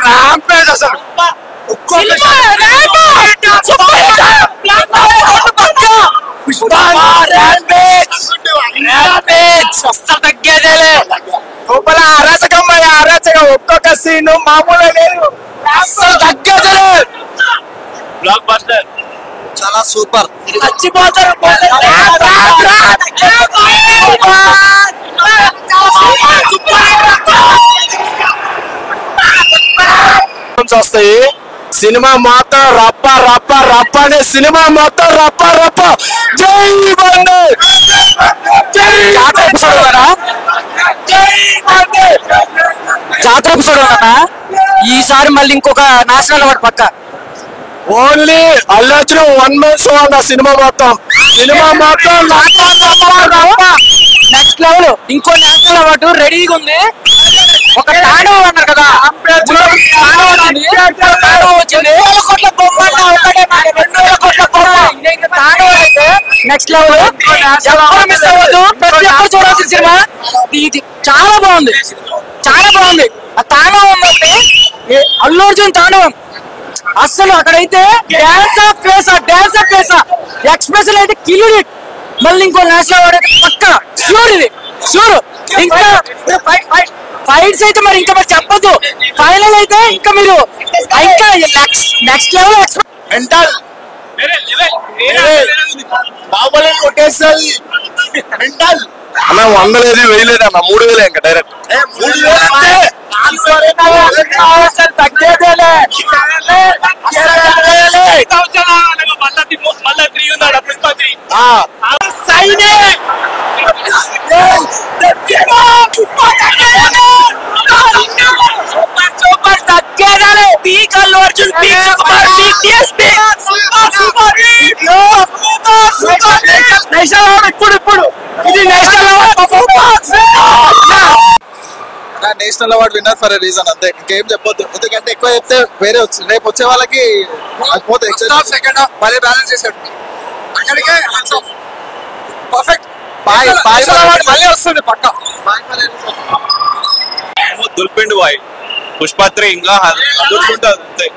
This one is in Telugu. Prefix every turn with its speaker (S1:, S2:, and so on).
S1: ర్యాంపేజ్ అసలు లోపల అరాచకం అరాచకం ఒక్కొక్క సీన్ మామూలుగా లేదు
S2: బ్లాక్ బస్టర్
S1: చాలా సూపర్ వస్తాయి సినిమా మొత్తం రప్ప రప్ప రప్ప అనే సినిమా మొత్తం రప్ప రప్ప జై బండి
S3: జాతర ఈసారి మళ్ళీ ఇంకొక నేషనల్ అవార్డు పక్క
S1: only Allu Arjun one man show అన్న సినిమా మొత్తం
S3: నెక్స్ట్ లెవెల్ ఇంకో నేషనల్ అవార్డు రెడీగా ఉంది. ఒక తాండవ అన్నారు కదా, నెక్స్ట్ లెవెల్ మిస్ అవ్వద్దు. ప్రతి ఒక్కరు చూడాల్సిన సినిమా ఇది. చాలా బాగుంది, చాలా బాగుంది. ఆ తాండవం ఉందంటే అల్లు అర్జున్ తాండవం అసలు అక్కడైతే డాన్స్ ఆఫ్ ఫేసా ఎక్స్ప్రెషన్ అయితే కిల్లుడి. మళ్ళీ ఇంకో నేషనల్ అవార్డు అయితే పక్క ష్యూర్, ఇది ష్యూర్. ఇంకా ఫైట్స్ అయితే మరి ఇంకా మరి చెప్పదు. ఫైనల్ అయితే ఇంకా మీరు ఇంకా నెక్స్ట్ లెవెల్
S1: మెంటల్ బాహుబలి కొట్టేస్తుంది. మెంటల్ అన్న 100 లేదు 1000 లేదు అన్న 3000 ఇంకా డైరెక్ట్ 3000 తగ్గేదేలే. ఇప్పుడు ఇది national national award winner for reason అంతే, ఇంకేం చెప్పొద్దు. ఎందుకంటే ఎక్కువ చెప్తే వేరే రేపు వచ్చే వాళ్ళకి పోతే సెకండ్ హాఫ్ మళ్ళీ బ్యాలెన్స్ చేశాడు. అక్కడికే పర్ఫెక్ట్ మళ్ళీ వస్తుంది పక్క.
S2: దుల్పిండి బాయ్ పుష్ప 3 ఇంకా అదుర్చుంటుంది అంతే.